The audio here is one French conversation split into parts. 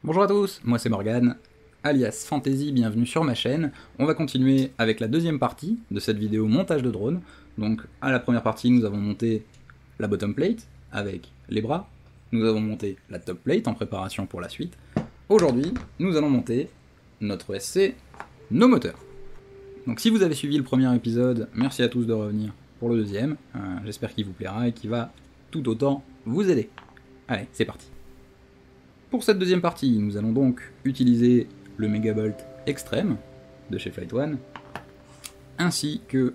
Bonjour à tous, moi c'est Morgan, alias Fantasy, bienvenue sur ma chaîne. On va continuer avec la deuxième partie de cette vidéo montage de drone. Donc à la première partie nous avons monté la bottom plate avec les bras, nous avons monté la top plate en préparation pour la suite. Aujourd'hui nous allons monter notre ESC, nos moteurs. Donc si vous avez suivi le premier épisode, merci à tous de revenir pour le deuxième, j'espère qu'il vous plaira et qu'il va tout autant vous aider. Allez, c'est parti. Pour cette deuxième partie, nous allons donc utiliser le Megabolt Extreme de chez Flight One, ainsi que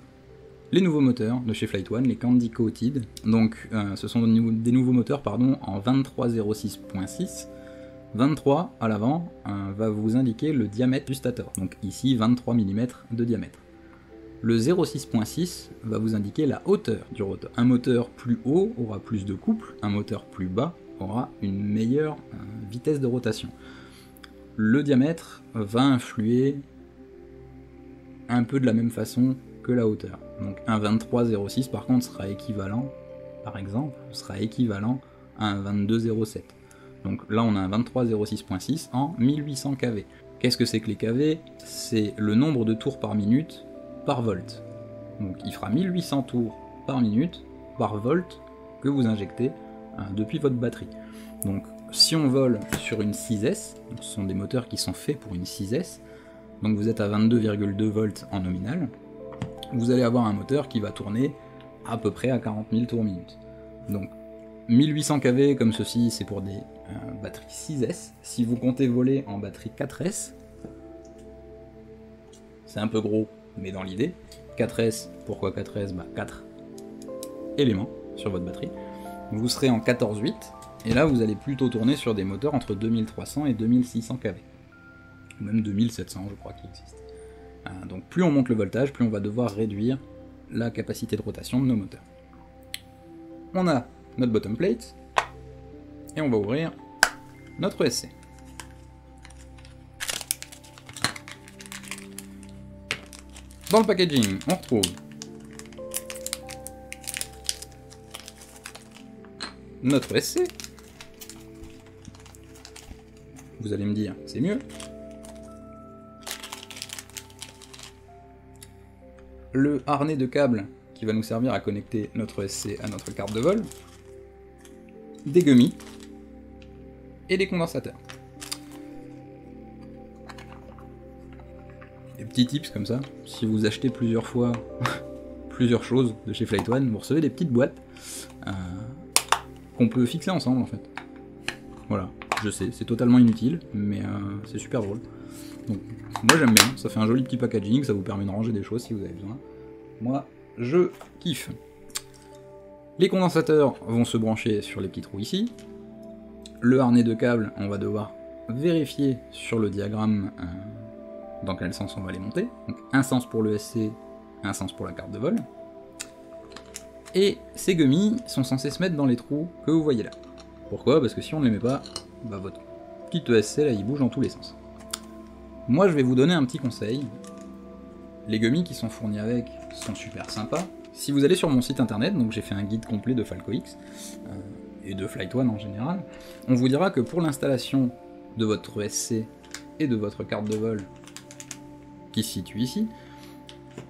les nouveaux moteurs de chez Flight One, les Candy Coated. Donc ce sont des nouveaux moteurs en 2306.6. 23 à l'avant va vous indiquer le diamètre du stator, donc ici 23 mm de diamètre. Le 06.6 va vous indiquer la hauteur du rotor. Un moteur plus haut aura plus de couple, un moteur plus bas aura une meilleure vitesse de rotation. Le diamètre va influer un peu de la même façon que la hauteur. Donc un 23,06 par contre sera équivalent, par exemple, sera équivalent à un 22,07. Donc là on a un 23,06.6 en 1800 kV. Qu'est-ce que c'est que les kV? C'est le nombre de tours par minute par volt. Donc il fera 1800 tours par minute par volt que vous injectez depuis votre batterie. Donc si on vole sur une 6S, donc ce sont des moteurs qui sont faits pour une 6S, donc vous êtes à 22,2 volts en nominal, vous allez avoir un moteur qui va tourner à peu près à 40 000 tours minute. Donc 1800 kV comme ceci, c'est pour des batteries 6S. Si vous comptez voler en batterie 4S, c'est un peu gros, mais dans l'idée, 4S, pourquoi 4S? 4 éléments sur votre batterie. Vous serez en 14.8, et là vous allez plutôt tourner sur des moteurs entre 2300 et 2600 kV. Ou même 2700 je crois qu'il existe. Donc plus on monte le voltage, plus on va devoir réduire la capacité de rotation de nos moteurs. On a notre bottom plate, et on va ouvrir notre ESC. Dans le packaging, on retrouve notre ESC. Vous allez me dire, c'est mieux. Le harnais de câble qui va nous servir à connecter notre ESC à notre carte de vol. Des gummies. Et des condensateurs. Des petits tips comme ça. Si vous achetez plusieurs fois plusieurs choses de chez Flight One, vous recevez des petites boîtes qu'on peut fixer ensemble en fait. Voilà, je sais, c'est totalement inutile, mais c'est super drôle. Donc moi j'aime bien, ça fait un joli petit packaging, ça vous permet de ranger des choses si vous avez besoin. Moi, je kiffe. Les condensateurs vont se brancher sur les petits trous ici. Le harnais de câble, on va devoir vérifier sur le diagramme dans quel sens on va les monter. Donc un sens pour le SC, un sens pour la carte de vol. Et ces gummies sont censés se mettre dans les trous que vous voyez là. Pourquoi? Parce que si on ne les met pas, votre petit ESC là il bouge dans tous les sens. Moi je vais vous donner un petit conseil. Les gummies qui sont fournis avec sont super sympas. Si vous allez sur mon site internet, donc j'ai fait un guide complet de Falco X et de Flight One en général, on vous dira que pour l'installation de votre ESC et de votre carte de vol qui se situe ici,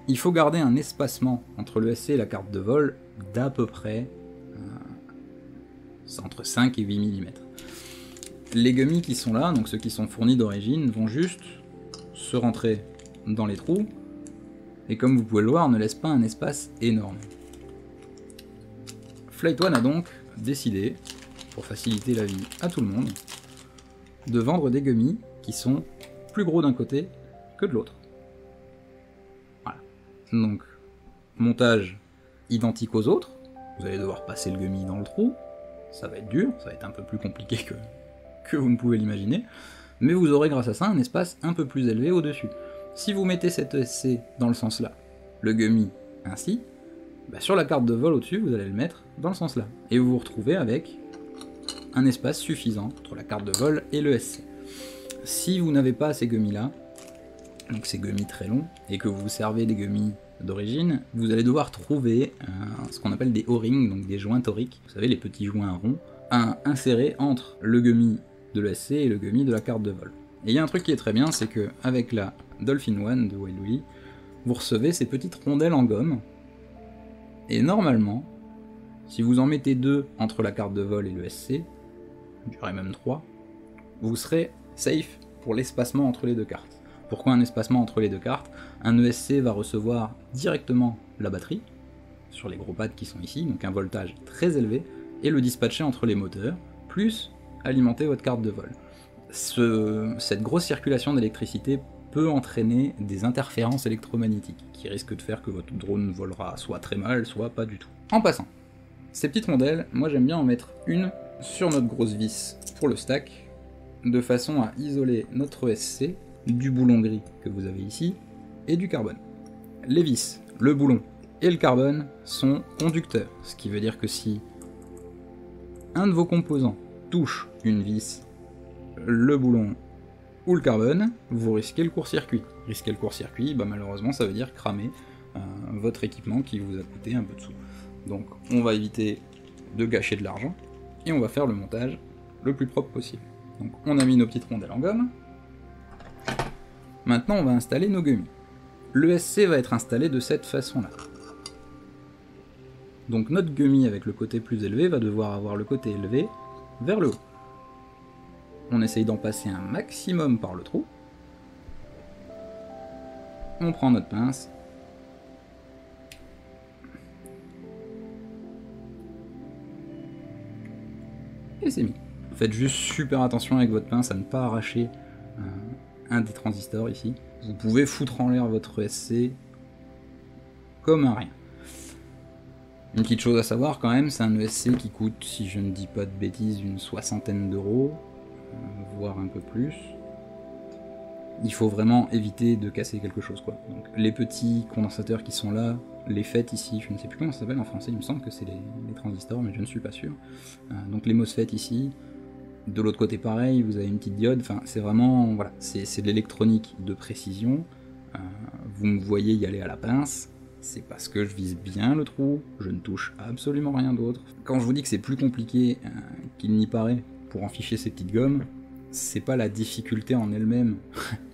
il faut garder un espacement entre le ESC et la carte de vol d'à peu près entre 5 et 8 mm. Les gummies qui sont là, donc ceux qui sont fournis d'origine, vont juste se rentrer dans les trous, et comme vous pouvez le voir, ne laisse pas un espace énorme. Flight One a donc décidé, pour faciliter la vie à tout le monde, de vendre des gummies qui sont plus gros d'un côté que de l'autre. Voilà. Donc, montage identique aux autres, vous allez devoir passer le gummy dans le trou, ça va être dur, ça va être un peu plus compliqué que vous ne pouvez l'imaginer, mais vous aurez grâce à ça un espace un peu plus élevé au-dessus. Si vous mettez cet ESC dans le sens là, le gummy ainsi, sur la carte de vol au-dessus, vous allez le mettre dans le sens là. Et vous vous retrouvez avec un espace suffisant entre la carte de vol et le ESC. Si vous n'avez pas ces gummies là, donc ces gummies très longs, et que vous vous servez des gummies d'origine, vous allez devoir trouver ce qu'on appelle des O-rings, donc des joints toriques, vous savez les petits joints ronds, à insérer entre le gummy de l'ESC et le gummy de la carte de vol. Et il y a un truc qui est très bien, c'est que avec la Dolphin One de Wild Willy, vous recevez ces petites rondelles en gomme, et normalement, si vous en mettez 2 entre la carte de vol et le SC, je dirais même 3, vous serez safe pour l'espacement entre les deux cartes. Pourquoi un espacement entre les deux cartes? Un ESC va recevoir directement la batterie, sur les gros pads qui sont ici, donc un voltage très élevé, et le dispatcher entre les moteurs, plus alimenter votre carte de vol. Cette grosse circulation d'électricité peut entraîner des interférences électromagnétiques, qui risquent de faire que votre drone volera soit très mal, soit pas du tout. En passant, ces petites rondelles, moi j'aime bien en mettre une sur notre grosse vis pour le stack, de façon à isoler notre ESC du boulon gris que vous avez ici, et du carbone. Les vis, le boulon et le carbone sont conducteurs, ce qui veut dire que si un de vos composants touche une vis, le boulon ou le carbone, vous risquez le court-circuit. Risquer le court-circuit, bah malheureusement ça veut dire cramer votre équipement qui vous a coûté un peu de sous. Donc on va éviter de gâcher de l'argent, et on va faire le montage le plus propre possible. Donc on a mis nos petites rondelles en gomme. Maintenant on va installer nos gummies. L'ESC va être installé de cette façon-là. Donc notre gummy avec le côté plus élevé va devoir avoir le côté élevé vers le haut. On essaye d'en passer un maximum par le trou. On prend notre pince. Et c'est mis. Faites juste super attention avec votre pince à ne pas arracher un des transistors ici. Vous pouvez foutre en l'air votre ESC comme un rien. Une petite chose à savoir quand même, c'est un ESC qui coûte, si je ne dis pas de bêtises, une 60aine d'euros, voire un peu plus. Il faut vraiment éviter de casser quelque chose, quoi. Donc, les petits condensateurs qui sont là, les FET ici, je ne sais plus comment ça s'appelle en français, il me semble que c'est les transistors, mais je ne suis pas sûr. Donc les MOSFET ici, de l'autre côté pareil, vous avez une petite diode, enfin c'est vraiment, voilà, c'est de l'électronique de précision. Vous me voyez y aller à la pince, c'est parce que je vise bien le trou, je ne touche absolument rien d'autre. Quand je vous dis que c'est plus compliqué qu'il n'y paraît pour en ficher ces petites gommes, c'est pas la difficulté en elle-même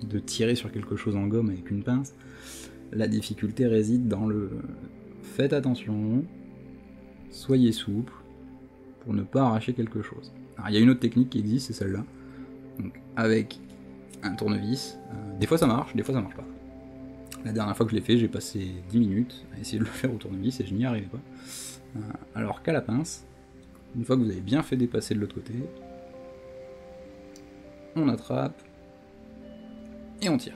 de tirer sur quelque chose en gomme avec une pince. La difficulté réside dans le faites attention, soyez souple pour ne pas arracher quelque chose. Alors il y a une autre technique qui existe, c'est celle-là. Donc avec un tournevis, des fois ça marche, des fois ça marche pas. La dernière fois que je l'ai fait, j'ai passé 10 minutes à essayer de le faire au tournevis et je n'y arrivais pas. Alors qu'à la pince, une fois que vous avez bien fait dépasser de l'autre côté, on attrape et on tire.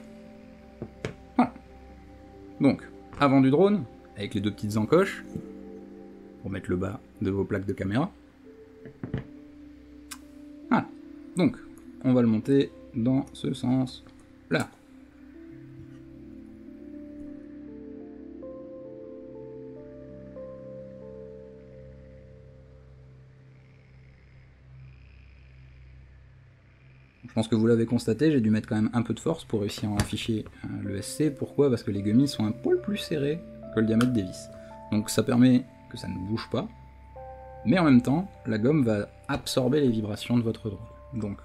Voilà. Donc, avant du drone, avec les deux petites encoches, pour mettre le bas de vos plaques de caméra. Voilà. Donc, on va le monter dans ce sens-là. Je pense que vous l'avez constaté, j'ai dû mettre quand même un peu de force pour réussir à afficher le SC. Pourquoi? Parce que les gummies sont un poil plus serrés que le diamètre des vis. Donc ça permet que ça ne bouge pas, mais en même temps, la gomme va absorber les vibrations de votre drone. Donc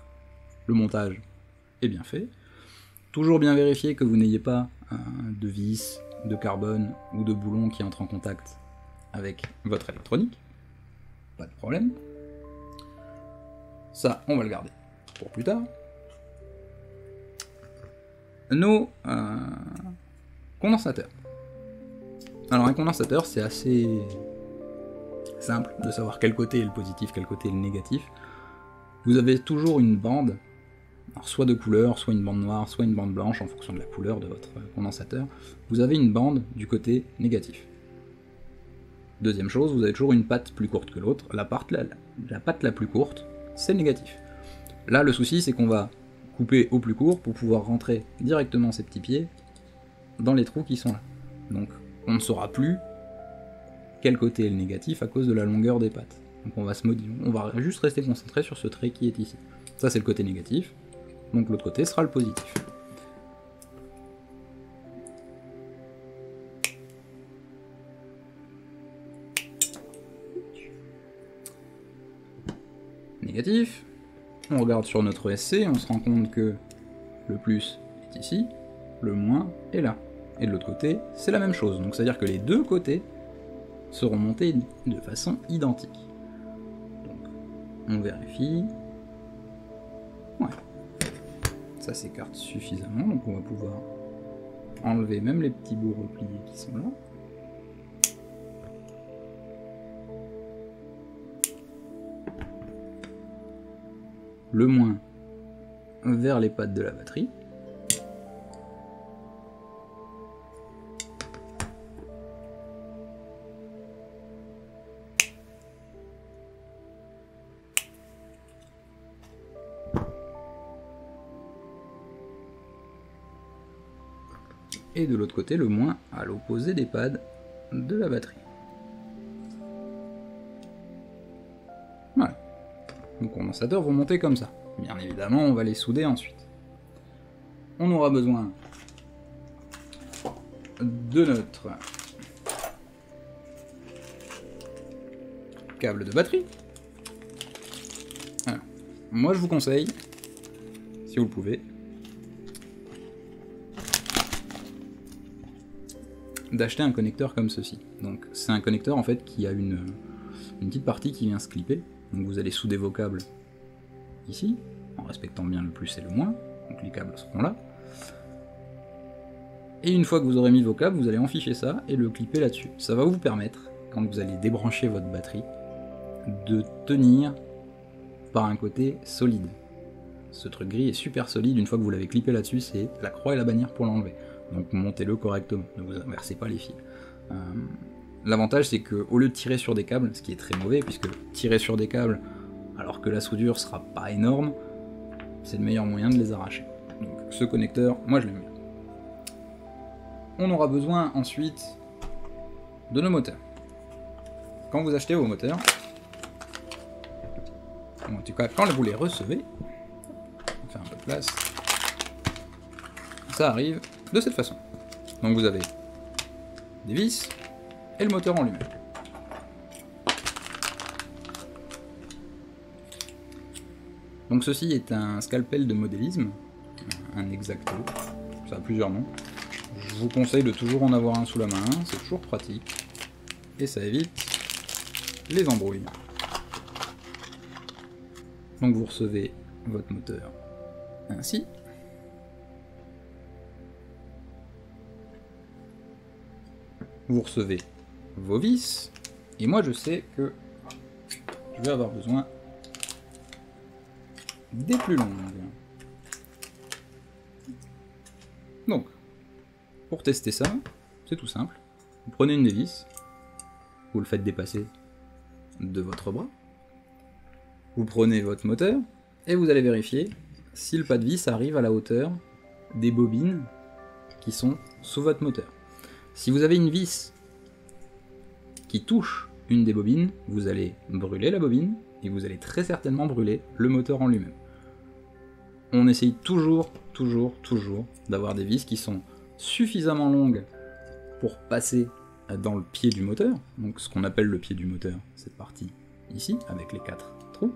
le montage est bien fait. Toujours bien vérifier que vous n'ayez pas de vis, de carbone ou de boulon qui entre en contact avec votre électronique. Pas de problème. Ça, on va le garder pour plus tard. Nos condensateurs. Alors un condensateur, c'est assez simple de savoir quel côté est le positif, quel côté est le négatif. Vous avez toujours une bande, alors soit de couleur, soit une bande noire, soit une bande blanche en fonction de la couleur de votre condensateur. Vous avez une bande du côté négatif. Deuxième chose, vous avez toujours une patte plus courte que l'autre. La patte la plus courte, c'est le négatif. Là, le souci, c'est qu'on va couper au plus court pour pouvoir rentrer directement ces petits pieds dans les trous qui sont là. Donc, on ne saura plus quel côté est le négatif à cause de la longueur des pattes. Donc, on va juste rester concentré sur ce trait qui est ici. Ça, c'est le côté négatif. Donc, l'autre côté sera le positif. Négatif. On regarde sur notre SC, on se rend compte que le plus est ici, le moins est là. Et de l'autre côté, c'est la même chose. Donc c'est-à-dire que les deux côtés seront montés de façon identique. Donc on vérifie. Ouais. Ça s'écarte suffisamment, donc on va pouvoir enlever même les petits bouts repliés qui sont là. Le moins vers les pattes de la batterie. Et de l'autre côté, le moins à l'opposé des pads de la batterie. Voilà. Nos condensateurs vont monter comme ça. Bien évidemment, on va les souder ensuite. On aura besoin de notre câble de batterie. Alors, moi je vous conseille, si vous le pouvez, d'acheter un connecteur comme ceci. Donc c'est un connecteur en fait qui a une petite partie qui vient se clipper. Donc vous allez souder vos câbles ici, en respectant bien le plus et le moins, donc les câbles seront là. Et une fois que vous aurez mis vos câbles, vous allez enficher ça et le clipper là-dessus. Ça va vous permettre, quand vous allez débrancher votre batterie, de tenir par un côté solide. Ce truc gris est super solide, une fois que vous l'avez clippé là-dessus, c'est la croix et la bannière pour l'enlever. Donc montez-le correctement, ne vous inversez pas les fils. L'avantage c'est que au lieu de tirer sur des câbles, ce qui est très mauvais, puisque tirer sur des câbles alors que la soudure sera pas énorme, c'est le meilleur moyen de les arracher. Donc ce connecteur, moi je l'aime bien. On aura besoin ensuite de nos moteurs. Quand vous achetez vos moteurs, en tout cas quand vous les recevez, on fait un peu de place, ça arrive de cette façon. Donc vous avez des vis et le moteur en lui-même. Donc ceci est un scalpel de modélisme, un X-Acto, ça a plusieurs noms. Je vous conseille de toujours en avoir un sous la main, c'est toujours pratique, et ça évite les embrouilles. Donc vous recevez votre moteur ainsi. Vous recevez vos vis, et moi je sais que je vais avoir besoin des plus longues. Donc, pour tester ça, c'est tout simple. Vous prenez une des vis, vous le faites dépasser de votre bras, vous prenez votre moteur, et vous allez vérifier si le pas de vis arrive à la hauteur des bobines qui sont sous votre moteur. Si vous avez une vis qui touche une des bobines, vous allez brûler la bobine et vous allez très certainement brûler le moteur en lui-même. On essaye toujours d'avoir des vis qui sont suffisamment longues pour passer dans le pied du moteur, donc ce qu'on appelle le pied du moteur, cette partie ici, avec les 4 trous,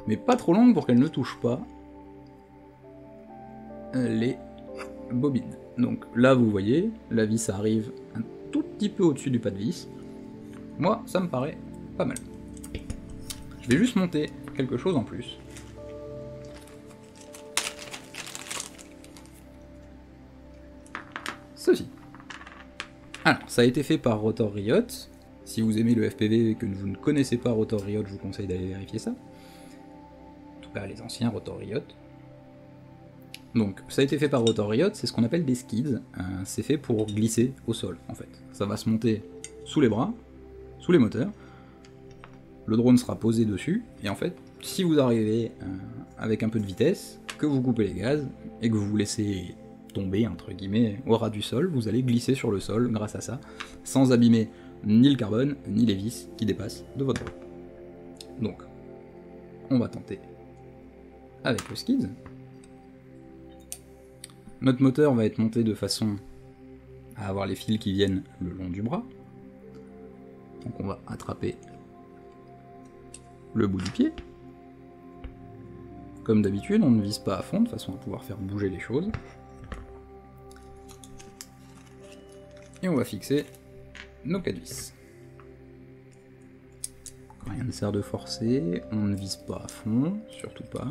mais pas trop longues pour qu'elles ne touchent pas les bobines. Donc là vous voyez, la vis arrive un tout petit peu au-dessus du pas de vis. Moi ça me paraît pas mal. Je vais juste monter quelque chose en plus. Ceci. Alors ça a été fait par Rotor Riot. Si vous aimez le FPV et que vous ne connaissez pas Rotor Riot, je vous conseille d'aller vérifier ça. En tout cas les anciens Rotor Riot. Donc, ça a été fait par Rotor Riot, c'est ce qu'on appelle des skids. C'est fait pour glisser au sol, en fait. Ça va se monter sous les bras, sous les moteurs. Le drone sera posé dessus, et en fait, si vous arrivez avec un peu de vitesse, que vous coupez les gaz, et que vous vous laissez tomber, entre guillemets, au ras du sol, vous allez glisser sur le sol grâce à ça, sans abîmer ni le carbone, ni les vis qui dépassent de votre drone. Donc, on va tenter avec le skid. Notre moteur va être monté de façon à avoir les fils qui viennent le long du bras. Donc on va attraper le bout du pied. Comme d'habitude, on ne vise pas à fond, de façon à pouvoir faire bouger les choses. Et on va fixer nos 4 vis. Rien ne sert de forcer, on ne vise pas à fond, surtout pas.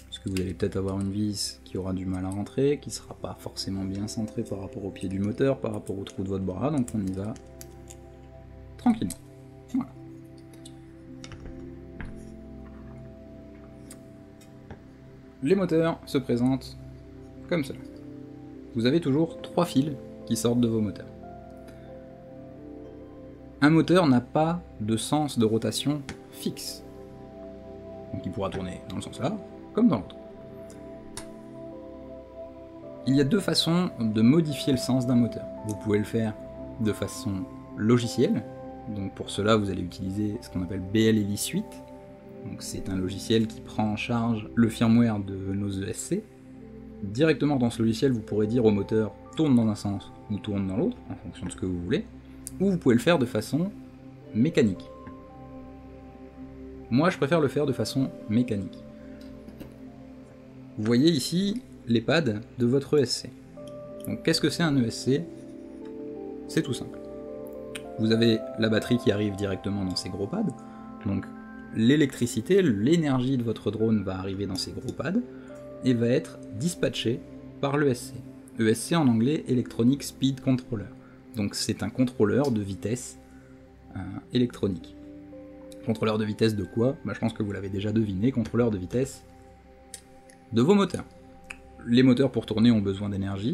Parce que vous allez peut-être avoir une vis qui aura du mal à rentrer, qui sera pas forcément bien centrée par rapport au pied du moteur, par rapport au trou de votre bras, donc on y va tranquillement. Voilà. Les moteurs se présentent comme cela. Vous avez toujours 3 fils qui sortent de vos moteurs. Un moteur n'a pas de sens de rotation fixe. Donc il pourra tourner dans le sens là, comme dans l'autre. Il y a 2 façons de modifier le sens d'un moteur. Vous pouvez le faire de façon logicielle. Donc pour cela, vous allez utiliser ce qu'on appelle BLLI Suite. Donc c'est un logiciel qui prend en charge le firmware de nos ESC. Directement dans ce logiciel, vous pourrez dire au moteur tourne dans un sens ou tourne dans l'autre, en fonction de ce que vous voulez. Ou vous pouvez le faire de façon mécanique. Moi, je préfère le faire de façon mécanique. Vous voyez ici les pads de votre ESC. Donc qu'est-ce que c'est un ESC? C'est tout simple. Vous avez la batterie qui arrive directement dans ces gros pads. Donc l'électricité, l'énergie de votre drone va arriver dans ces gros pads et va être dispatchée par l'ESC. ESC en anglais, Electronic Speed Controller. Donc c'est un contrôleur de vitesse électronique. Contrôleur de vitesse de quoi? Je pense que vous l'avez déjà deviné, contrôleur de vitesse de vos moteurs. Les moteurs pour tourner ont besoin d'énergie.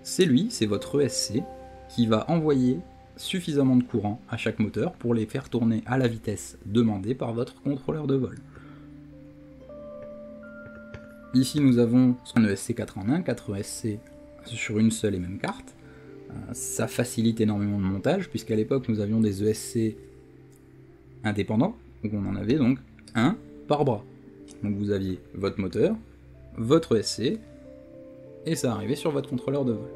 C'est votre ESC qui va envoyer suffisamment de courant à chaque moteur pour les faire tourner à la vitesse demandée par votre contrôleur de vol. Ici nous avons un ESC 4 en 1, 4 ESC sur une seule et même carte. Ça facilite énormément le montage, puisqu'à l'époque nous avions des ESC indépendants, donc on en avait donc un par bras. Donc vous aviez votre moteur, votre ESC, et ça arrivait sur votre contrôleur de vol.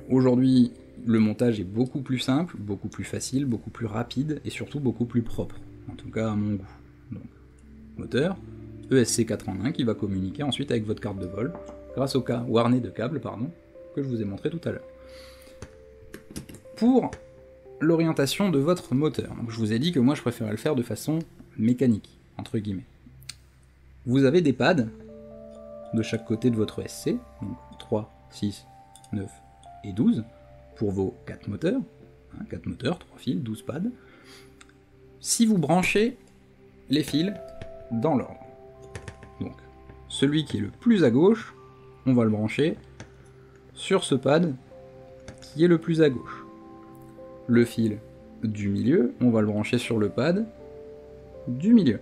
Aujourd'hui, le montage est beaucoup plus simple, beaucoup plus facile, beaucoup plus rapide, et surtout beaucoup plus propre, en tout cas à mon goût. Donc, moteur, ESC 4 en 1 qui va communiquer ensuite avec votre carte de vol, grâce au harnais de câble, que je vous ai montré tout à l'heure. Pour l'orientation de votre moteur, donc je vous ai dit que moi je préférais le faire de façon mécanique, entre guillemets. Vous avez des pads de chaque côté de votre ESC, donc 3, 6, 9 et 12, pour vos 4 moteurs, 4 moteurs, 3 fils, 12 pads. Si vous branchez les fils dans l'ordre, donc celui qui est le plus à gauche, on va le brancher sur ce pad qui est le plus à gauche. Le fil du milieu, on va le brancher sur le pad du milieu.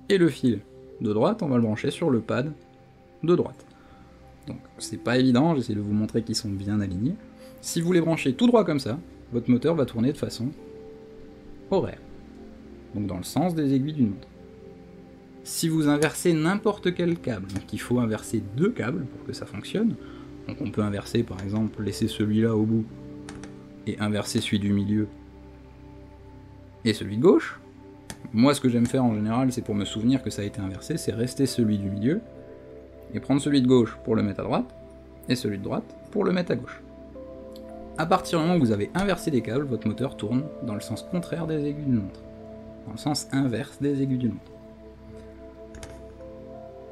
Et le fil de droite, on va le brancher sur le pad de droite. Donc c'est pas évident, j'essaie de vous montrer qu'ils sont bien alignés. Si vous les branchez tout droit comme ça, votre moteur va tourner de façon horaire. Donc dans le sens des aiguilles d'une montre. Si vous inversez n'importe quel câble, donc il faut inverser 2 câbles pour que ça fonctionne, donc on peut inverser par exemple, laisser celui-là au bout, et inverser celui du milieu et celui de gauche. Moi ce que j'aime faire en général, c'est pour me souvenir que ça a été inversé, c'est rester celui du milieu, et prendre celui de gauche pour le mettre à droite, et celui de droite pour le mettre à gauche. À partir du moment où vous avez inversé les câbles, votre moteur tourne dans le sens contraire des aiguilles d'une montre, dans le sens inverse des aiguilles d'une montre.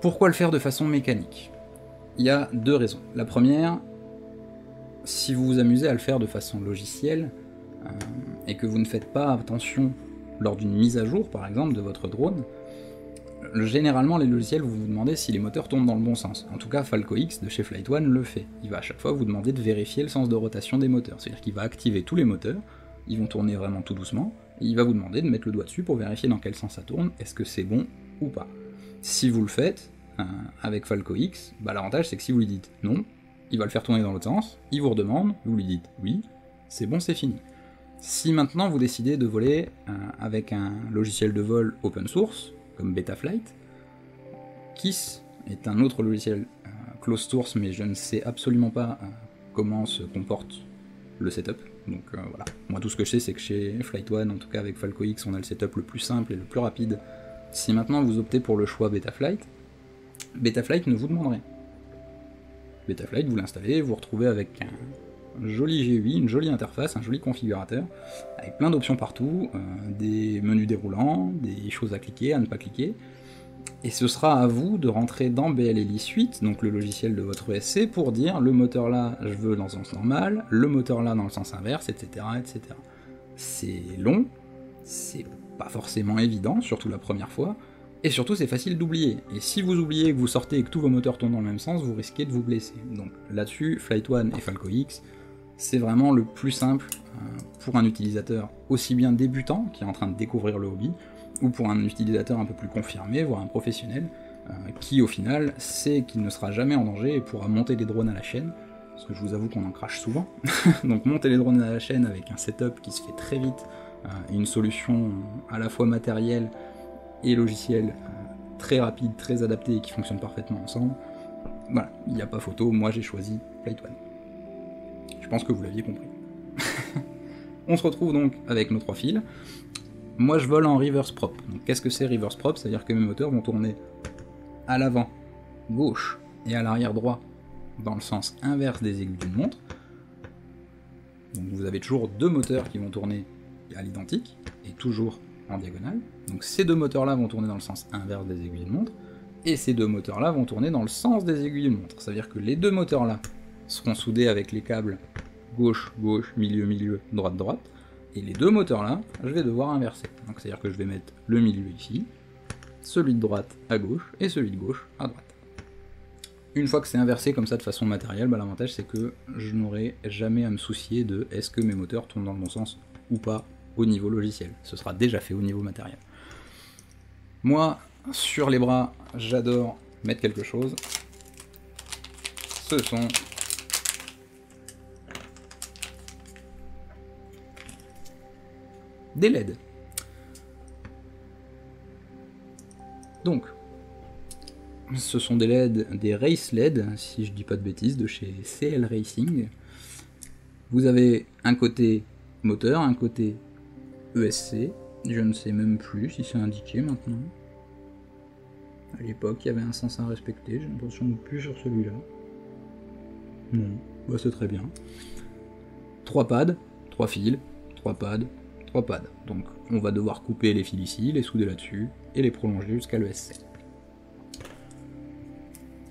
Pourquoi le faire de façon mécanique? Il y a 2 raisons. La première, si vous vous amusez à le faire de façon logicielle, et que vous ne faites pas attention lors d'une mise à jour, par exemple, de votre drone, généralement les logiciels vous vous demandez si les moteurs tournent dans le bon sens. En tout cas, FalcoX de chez Flight One le fait. Il va à chaque fois vous demander de vérifier le sens de rotation des moteurs. C'est-à-dire qu'il va activer tous les moteurs, ils vont tourner vraiment tout doucement, et il va vous demander de mettre le doigt dessus pour vérifier dans quel sens ça tourne, est-ce que c'est bon ou pas. Si vous le faites avec FalcoX, l'avantage c'est que si vous lui dites non, il va le faire tourner dans l'autre sens, il vous redemande, vous lui dites oui, c'est bon, c'est fini. Si maintenant vous décidez de voler avec un logiciel de vol open source, comme Betaflight, KISS est un autre logiciel closed source, mais je ne sais absolument pas comment se comporte le setup, donc voilà. Moi tout ce que je sais c'est que chez Flight One, en tout cas avec FalcoX, on a le setup le plus simple et le plus rapide Si maintenant vous optez pour le choix Betaflight, Betaflight ne vous demande rien. Betaflight, vous l'installez, vous vous retrouvez avec un joli GUI, une jolie interface, un joli configurateur, avec plein d'options partout, des menus déroulants, des choses à cliquer, à ne pas cliquer, et ce sera à vous de rentrer dans BLLI Suite, donc le logiciel de votre ESC, pour dire le moteur là, je veux dans le sens normal, le moteur là dans le sens inverse, etc. etc. C'est long, c'est pas forcément évident, surtout la première fois, et surtout c'est facile d'oublier. Et si vous oubliez que vous sortez et que tous vos moteurs tournent dans le même sens, vous risquez de vous blesser. Donc là-dessus, Flight One et Falco X, c'est vraiment le plus simple pour un utilisateur aussi bien débutant, qui est en train de découvrir le hobby, ou pour un utilisateur un peu plus confirmé, voire un professionnel, qui au final sait qu'il ne sera jamais en danger et pourra monter des drones à la chaîne, parce que je vous avoue qu'on en crache souvent. Donc monter les drones à la chaîne avec un setup qui se fait très vite, et une solution à la fois matérielle et logicielle très rapide, très adaptée et qui fonctionne parfaitement ensemble, voilà, il n'y a pas photo, moi j'ai choisi Flight One. Je pense que vous l'aviez compris. On se retrouve donc avec nos 3 fils. Moi je vole en reverse prop. Donc qu'est-ce que c'est reverse prop? C'est-à-dire que mes moteurs vont tourner à l'avant gauche et à l'arrière droit dans le sens inverse des aiguilles d'une montre. Donc vous avez toujours 2 moteurs qui vont tourner à l'identique et toujours en diagonale. Donc ces 2 moteurs là vont tourner dans le sens inverse des aiguilles d'une montre et ces 2 moteurs là vont tourner dans le sens des aiguilles d'une montre. C'est-à-dire que les 2 moteurs là seront soudés avec les câbles gauche, gauche, milieu, milieu, droite, droite. Et les 2 moteurs là, je vais devoir inverser. Donc c'est-à-dire que je vais mettre le milieu ici, celui de droite à gauche, et celui de gauche à droite. Une fois que c'est inversé comme ça de façon matérielle, bah, l'avantage c'est que je n'aurai jamais à me soucier de est-ce que mes moteurs tournent dans le bon sens ou pas au niveau logiciel. Ce sera déjà fait au niveau matériel. Moi, sur les bras, j'adore mettre quelque chose. Ce sont des LED. Donc, ce sont des LED, des Race LED, si je dis pas de bêtises, de chez CL Racing. Vous avez un côté moteur, un côté ESC, je ne sais même plus si c'est indiqué maintenant. À l'époque, il y avait un sens à respecter, j'ai l'impression de plus sur celui-là. Non, bah c'est très bien. 3 pads, 3 fils, 3 pads, 3 pads. Donc on va devoir couper les fils ici, les souder là-dessus, et les prolonger jusqu'à l'ESC.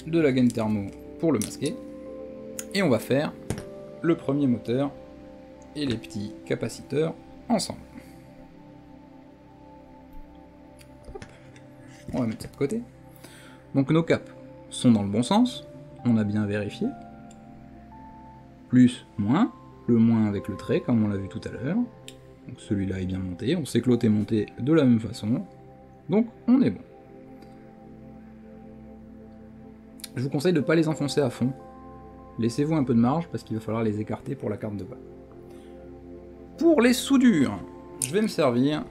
De la gaine thermo pour le masquer, et on va faire le premier moteur et les petits capaciteurs ensemble. On va mettre ça de côté. Donc nos caps sont dans le bon sens, on a bien vérifié. Plus, moins, le moins avec le trait comme on l'a vu tout à l'heure. Donc celui-là est bien monté, on sait que l'autre est monté de la même façon, donc on est bon. Je vous conseille de ne pas les enfoncer à fond, laissez-vous un peu de marge parce qu'il va falloir les écarter pour la carte de vol. Pour les soudures, je vais me servir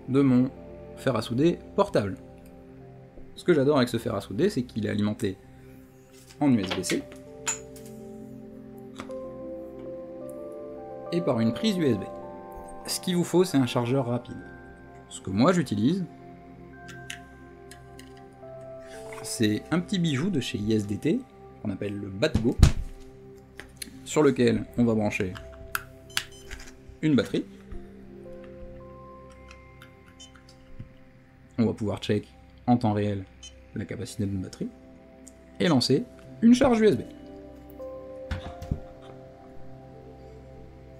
de mon fer à souder portable. Ce que j'adore avec ce fer à souder, c'est qu'il est alimenté en USB-C et par une prise USB. Ce qu'il vous faut, c'est un chargeur rapide. Ce que moi j'utilise, c'est un petit bijou de chez ISDT, qu'on appelle le BatGo, sur lequel on va brancher une batterie. On va pouvoir check en temps réel la capacité d'une batterie, et lancer une charge USB.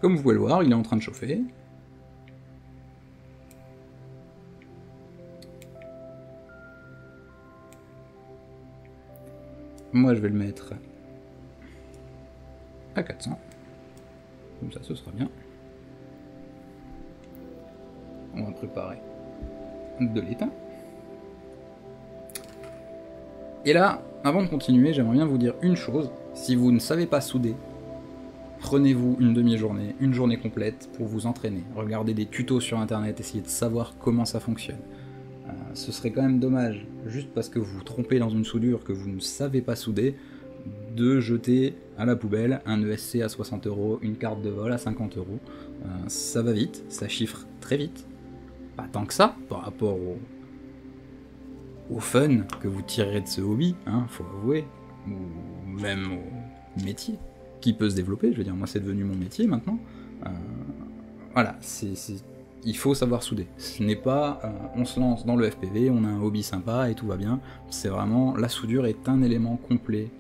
Comme vous pouvez le voir, il est en train de chauffer. Moi je vais le mettre à 400, comme ça ce sera bien. On va préparer de l'étain. Et là, avant de continuer, j'aimerais bien vous dire une chose. Si vous ne savez pas souder, prenez-vous une demi-journée, une journée complète pour vous entraîner. Regardez des tutos sur internet, essayez de savoir comment ça fonctionne. Ce serait quand même dommage, juste parce que vous vous trompez dans une soudure que vous ne savez pas souder, de jeter à la poubelle un ESC à 60 €, une carte de vol à 50 €. Ça va vite, ça chiffre très vite. Pas tant que ça, par rapport au fun que vous tirerez de ce hobby, hein, faut avouer, ou même au métier qui peut se développer. Je veux dire, moi c'est devenu mon métier maintenant. Voilà, il faut savoir souder. Ce n'est pas on se lance dans le FPV, on a un hobby sympa et tout va bien. C'est vraiment, la soudure est un élément complet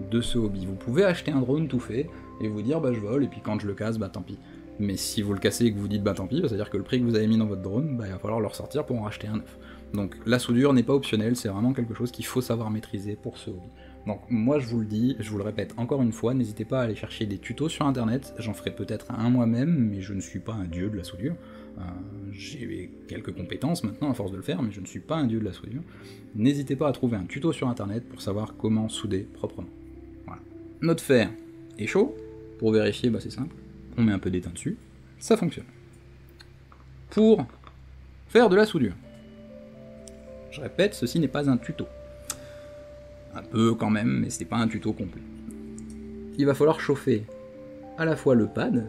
de ce hobby. Vous pouvez acheter un drone tout fait et vous dire bah je vole et puis quand je le casse, bah tant pis. Mais si vous le cassez et que vous dites bah tant pis, c'est-à-dire que le prix que vous avez mis dans votre drone, bah il va falloir le ressortir pour en racheter un neuf. Donc la soudure n'est pas optionnelle, c'est vraiment quelque chose qu'il faut savoir maîtriser pour ce hobby. Donc moi je vous le dis, je vous le répète encore une fois, n'hésitez pas à aller chercher des tutos sur internet, j'en ferai peut-être un moi-même, mais je ne suis pas un dieu de la soudure. J'ai quelques compétences maintenant à force de le faire, mais je ne suis pas un dieu de la soudure. N'hésitez pas à trouver un tuto sur internet pour savoir comment souder proprement. Voilà. Notre fer est chaud, pour vérifier, bah c'est simple, on met un peu d'étain dessus, ça fonctionne. Pour faire de la soudure, je répète, ceci n'est pas un tuto. Un peu quand même, mais c'est pas un tuto complet. Il va falloir chauffer à la fois le pad,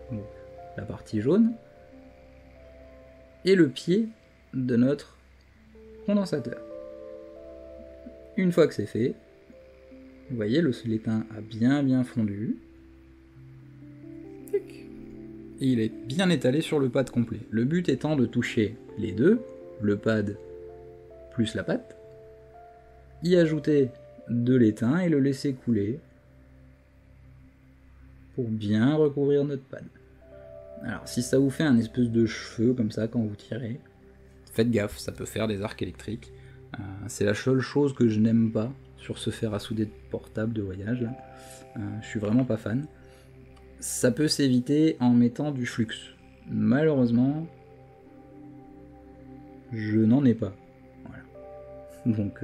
donc la partie jaune, et le pied de notre condensateur. Une fois que c'est fait, vous voyez, l'étain a bien fondu. Et il est bien étalé sur le pad complet. Le but étant de toucher les deux, le pad plus la pâte, y ajouter de l'étain et le laisser couler pour bien recouvrir notre pad. Alors si ça vous fait un espèce de cheveu comme ça quand vous tirez, faites gaffe, ça peut faire des arcs électriques. C'est la seule chose que je n'aime pas sur ce fer à souder portable de voyage là. Je suis vraiment pas fan. Ça peut s'éviter en mettant du flux. Malheureusement, je n'en ai pas. Voilà. Donc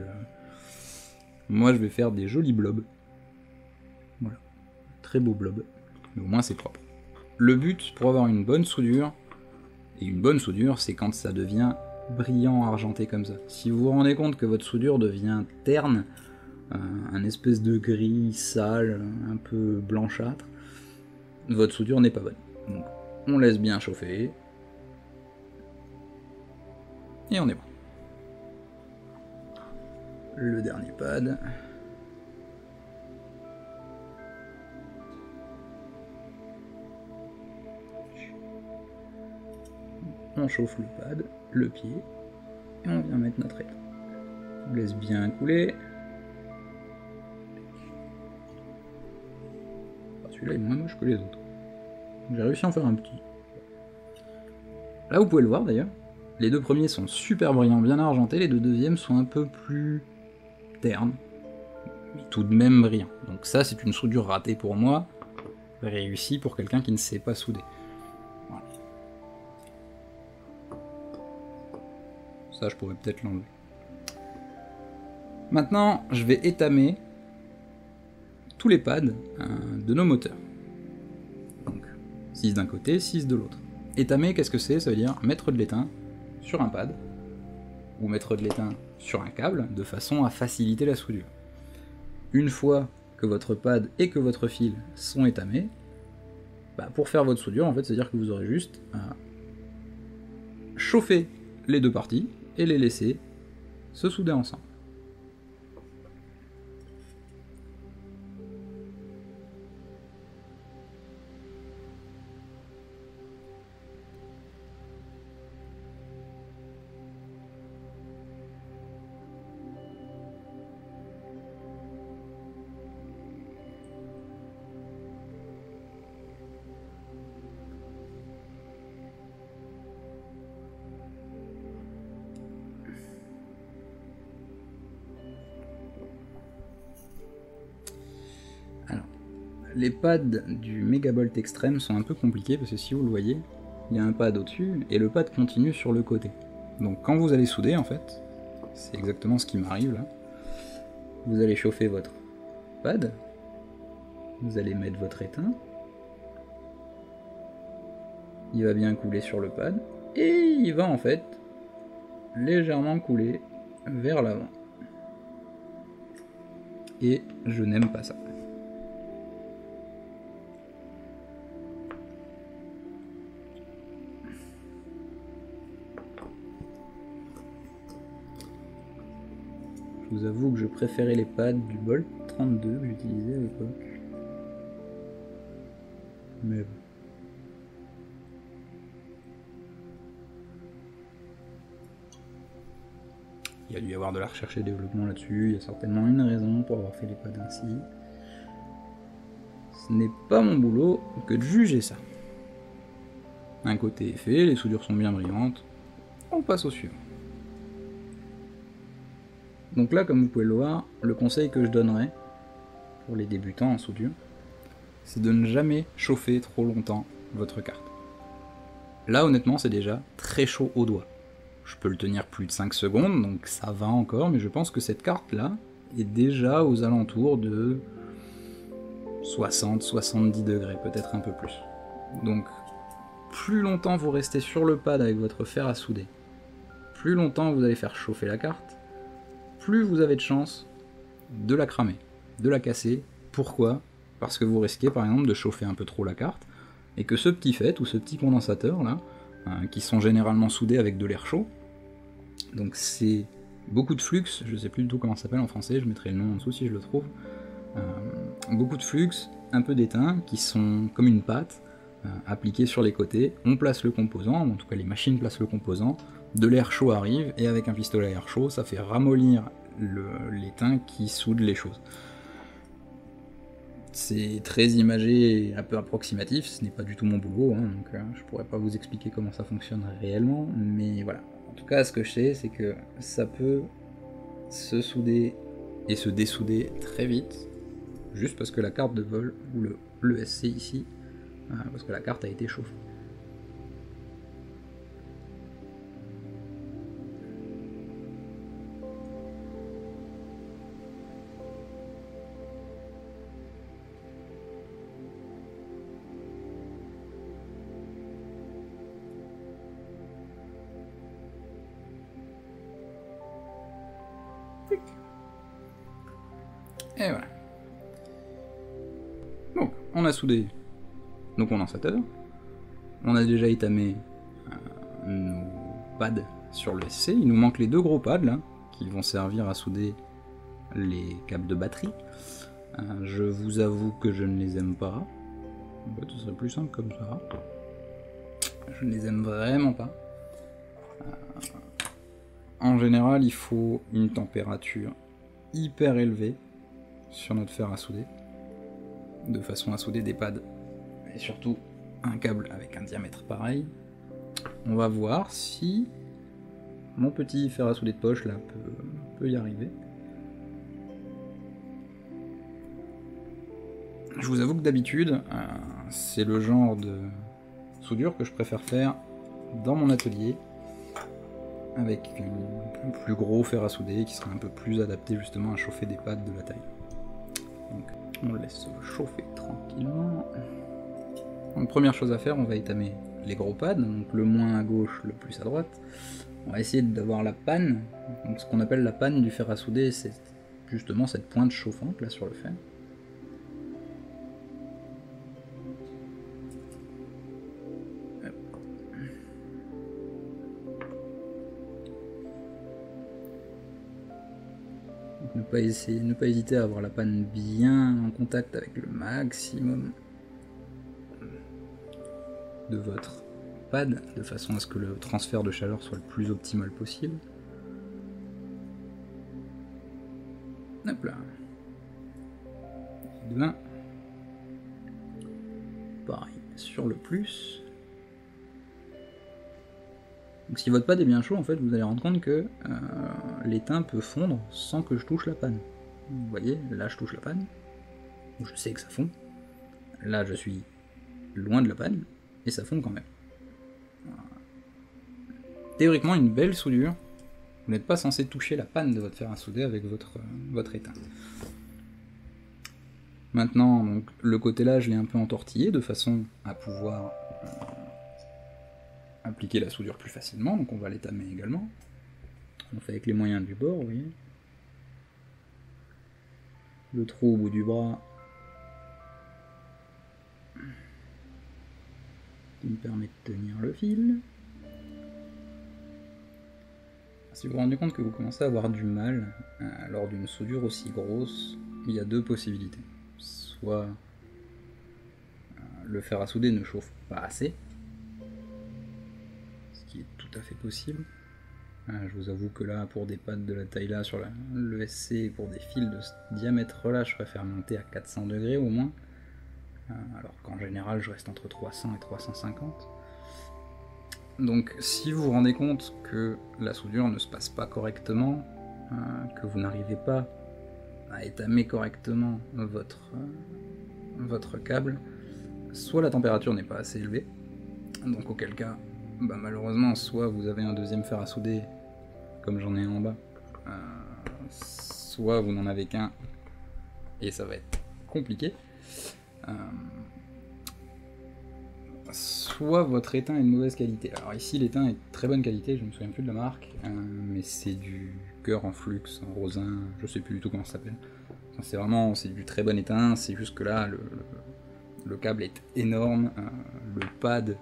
moi je vais faire des jolis blobs. Voilà. Très beau blob. Mais au moins c'est propre. Le but pour avoir une bonne soudure, et une bonne soudure, c'est quand ça devient brillant argenté comme ça. Si vous vous rendez compte que votre soudure devient terne, un espèce de gris sale, un peu blanchâtre, votre soudure n'est pas bonne. Donc on laisse bien chauffer, et on est bon. Le dernier pad. On chauffe le pad, le pied, et on vient mettre notre étain. On laisse bien couler. Celui-là est moins moche que les autres. J'ai réussi à en faire un petit. Là vous pouvez le voir d'ailleurs, les deux premiers sont super brillants, bien argentés, les deux deuxièmes sont un peu plus ternes, mais tout de même brillants. Donc ça c'est une soudure ratée pour moi, réussie pour quelqu'un qui ne sait pas souder. Voilà. Ça je pourrais peut-être l'enlever. Maintenant je vais étamer tous les pads de nos moteurs. Donc 6 d'un côté, 6 de l'autre. Étamer, qu'est-ce que c'est? Ça veut dire mettre de l'étain sur un pad, ou mettre de l'étain sur un câble, de façon à faciliter la soudure. Une fois que votre pad et que votre fil sont étamés, bah pour faire votre soudure, en fait, c'est-à-dire que vous aurez juste à chauffer les deux parties et les laisser se souder ensemble. Les pads du Megabolt Extreme sont un peu compliqués parce que si vous le voyez, il y a un pad au-dessus et le pad continue sur le côté. Donc quand vous allez souder en fait, c'est exactement ce qui m'arrive là, vous allez chauffer votre pad, vous allez mettre votre étain, il va bien couler sur le pad et il va en fait légèrement couler vers l'avant. Et je n'aime pas ça. vous avoue que je préférais les pads du Bolt 32 que j'utilisais à l'époque. Mais bon. Il y a dû y avoir de la recherche et développement là-dessus, il y a certainement une raison pour avoir fait les pads ainsi. Ce n'est pas mon boulot que de juger ça. Un côté est fait, les soudures sont bien brillantes, on passe au suivant. Donc là, comme vous pouvez le voir, le conseil que je donnerais pour les débutants en soudure, c'est de ne jamais chauffer trop longtemps votre carte. Là, honnêtement, c'est déjà très chaud au doigt. Je peux le tenir plus de 5 secondes, donc ça va encore, mais je pense que cette carte-là est déjà aux alentours de 60-70 degrés, peut-être un peu plus. Donc, plus longtemps vous restez sur le pad avec votre fer à souder, plus longtemps vous allez faire chauffer la carte, plus vous avez de chances de la cramer, de la casser. Pourquoi ? Parce que vous risquez par exemple de chauffer un peu trop la carte, et que ce petit FET ou ce petit condensateur là, qui sont généralement soudés avec de l'air chaud, donc c'est beaucoup de flux, je sais plus du tout comment ça s'appelle en français, je mettrai le nom en dessous si je le trouve, beaucoup de flux, un peu d'étain, qui sont comme une pâte, appliquée sur les côtés, on place le composant, en tout cas les machines placent le composant, de l'air chaud arrive, et avec un pistolet à air chaud, ça fait ramollir l'étain qui soude les choses. C'est très imagé et un peu approximatif, ce n'est pas du tout mon boulot, hein, donc je pourrais pas vous expliquer comment ça fonctionne réellement, mais voilà. En tout cas, ce que je sais, c'est que ça peut se souder et se dessouder très vite, juste parce que la carte de vol, ou le SC ici, parce que la carte a été chauffée. Et voilà. Donc, on a soudé nos condensateurs, on a déjà étamé nos pads sur le SC, il nous manque les deux gros pads là, qui vont servir à souder les câbles de batterie. Je vous avoue que je ne les aime pas, en fait, ce serait plus simple comme ça. Je ne les aime vraiment pas. En général, il faut une température hyper élevée sur notre fer à souder, de façon à souder des pads, et surtout un câble avec un diamètre pareil. On va voir si mon petit fer à souder de poche là peut y arriver. Je vous avoue que d'habitude, c'est le genre de soudure que je préfère faire dans mon atelier, avec un plus gros fer à souder qui sera un peu plus adapté justement à chauffer des pads de la taille. Donc on le laisse chauffer tranquillement. Donc première chose à faire, on va étamer les gros pads, donc le moins à gauche, le plus à droite. On va essayer d'avoir la panne, donc ce qu'on appelle la panne du fer à souder, c'est justement cette pointe chauffante là sur le fer. Ne pas hésiter à avoir la panne bien en contact avec le maximum de votre pad, de façon à ce que le transfert de chaleur soit le plus optimal possible. Hop là. Et demain, pareil sur le plus. Donc si votre pad est bien chaud, en fait, vous allez rendre compte que l'étain peut fondre sans que je touche la panne. Vous voyez, là je touche la panne, donc je sais que ça fond. Là je suis loin de la panne, et ça fond quand même. Théoriquement, une belle soudure, vous n'êtes pas censé toucher la panne de votre fer à souder avec votre étain. Maintenant, donc, le côté là, je l'ai un peu entortillé de façon à pouvoir appliquer la soudure plus facilement, donc on va l'étamer également. On fait avec les moyens du bord, vous voyez. Le trou au bout du bras qui me permet de tenir le fil. Si vous vous rendez compte que vous commencez à avoir du mal lors d'une soudure aussi grosse, il y a deux possibilités. Soit le fer à souder ne chauffe pas assez, ce qui est tout à fait possible. Je vous avoue que là, pour des pads de la taille là, sur le SC, pour des fils de ce diamètre là, je préfère monter à 400 degrés au moins, alors qu'en général je reste entre 300 et 350. Donc si vous vous rendez compte que la soudure ne se passe pas correctement, que vous n'arrivez pas à étamer correctement votre câble, soit la température n'est pas assez élevée, donc auquel cas, malheureusement, soit vous avez un deuxième fer à souder, comme j'en ai un en bas, soit vous n'en avez qu'un, et ça va être compliqué. Soit votre étain est de mauvaise qualité. Alors ici l'étain est de très bonne qualité, je ne me souviens plus de la marque, mais c'est du cœur en flux, en rosin, je sais plus du tout comment ça s'appelle. Enfin, c'est du très bon étain, c'est juste que là le câble est énorme, le pad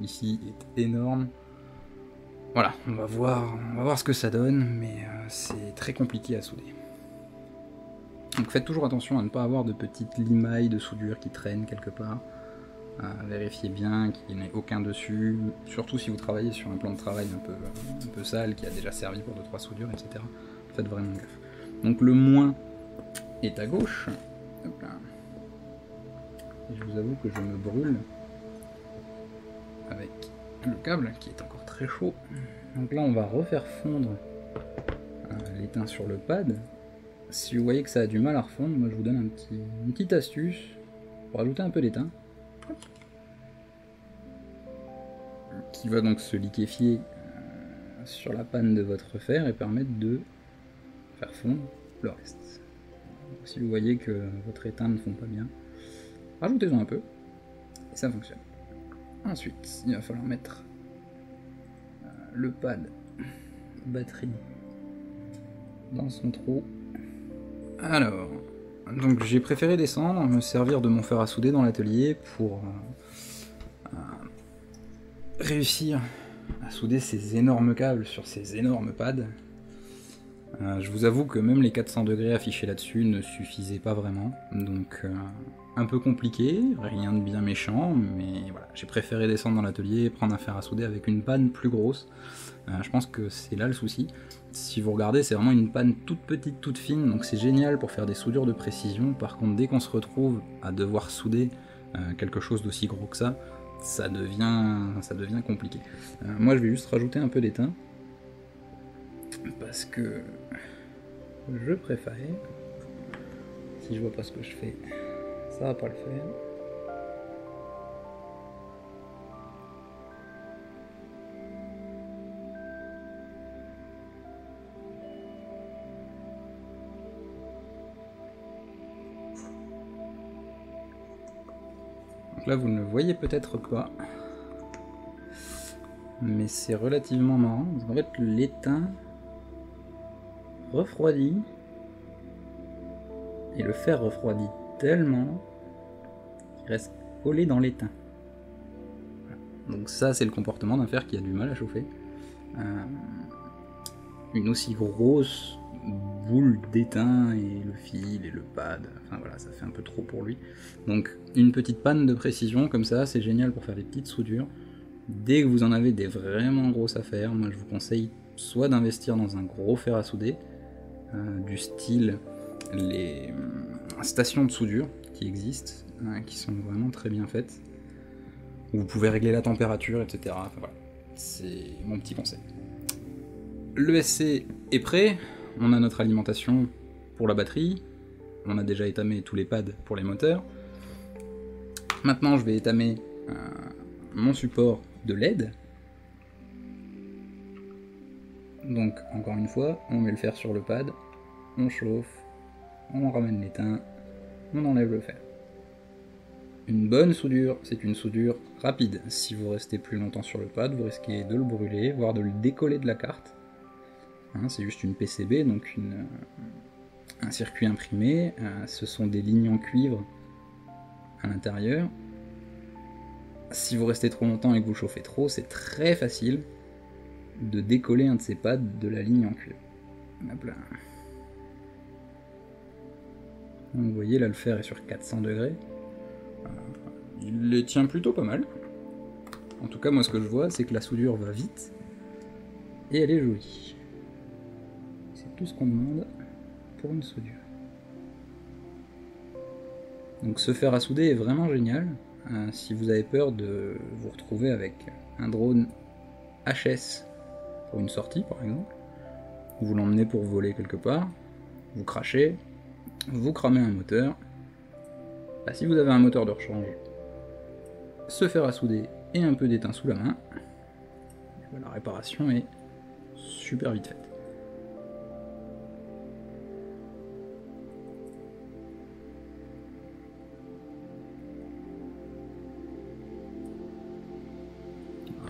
ici est énorme. Voilà, on va voir ce que ça donne, mais c'est très compliqué à souder. Donc faites toujours attention à ne pas avoir de petites limailles de soudure qui traînent quelque part. Vérifiez bien qu'il n'y ait aucun dessus, surtout si vous travaillez sur un plan de travail un peu sale qui a déjà servi pour 2-3 soudures, etc. Faites vraiment gaffe. Donc le moins est à gauche. Hop là. Et je vous avoue que je me brûle avec le câble qui est encore très chaud. Donc là on va refaire fondre l'étain sur le pad. Si vous voyez que ça a du mal à refondre, moi je vous donne une petite astuce pour ajouter un peu d'étain, qui va donc se liquéfier sur la panne de votre fer et permettre de faire fondre le reste. Donc, si vous voyez que votre étain ne fond pas bien, rajoutez-en un peu et ça fonctionne. Ensuite, il va falloir mettre le pad batterie dans son trou. Alors, donc j'ai préféré descendre, me servir de mon fer à souder dans l'atelier pour réussir à souder ces énormes câbles sur ces énormes pads. Je vous avoue que même les 400 degrés affichés là-dessus ne suffisaient pas vraiment, donc un peu compliqué, rien de bien méchant, mais voilà, j'ai préféré descendre dans l'atelier, prendre un fer à souder avec une panne plus grosse. Je pense que c'est là le souci. Si vous regardez, c'est vraiment une panne toute petite, toute fine, donc c'est génial pour faire des soudures de précision. Par contre, dès qu'on se retrouve à devoir souder quelque chose d'aussi gros que ça devient compliqué. Moi, je vais juste rajouter un peu d'étain, parce que je préfère. Si je vois pas ce que je fais, ça va pas le faire. Donc là, vous ne le voyez peut-être pas, mais c'est relativement marrant. En fait, l'étain refroidit, et le fer refroidit tellement qu'il reste collé dans l'étain. Voilà. Donc ça, c'est le comportement d'un fer qui a du mal à chauffer. Une aussi grosse boule d'étain et le fil et le pad, enfin voilà, ça fait un peu trop pour lui. Donc une petite panne de précision comme ça, c'est génial pour faire des petites soudures. Dès que vous en avez des vraiment grosses affaires, moi je vous conseille soit d'investir dans un gros fer à souder, du style les stations de soudure qui existent, qui sont vraiment très bien faites, où vous pouvez régler la température, etc. Enfin, voilà. C'est mon petit conseil. Le SC est prêt, on a notre alimentation pour la batterie, on a déjà étamé tous les pads pour les moteurs. Maintenant je vais étamer mon support de LED. Donc encore une fois, on met le fer sur le pad, on chauffe, on ramène l'étain, on enlève le fer. Une bonne soudure, c'est une soudure rapide. Si vous restez plus longtemps sur le pad, vous risquez de le brûler, voire de le décoller de la carte. C'est juste une PCB, donc un circuit imprimé. Ce sont des lignes en cuivre à l'intérieur. Si vous restez trop longtemps et que vous chauffez trop, c'est très facile de décoller un de ses pads de la ligne en cuivre. Hop là. Vous voyez là le fer est sur 400 degrés. Il les tient plutôt pas mal. En tout cas moi ce que je vois c'est que la soudure va vite et elle est jolie. C'est tout ce qu'on demande pour une soudure. Donc ce fer à souder est vraiment génial. Si vous avez peur de vous retrouver avec un drone HS pour une sortie par exemple, vous l'emmenez pour voler quelque part, vous crachez, vous cramez un moteur. Bah, si vous avez un moteur de rechange, ce fer à souder et un peu d'étain sous la main, la réparation est super vite faite.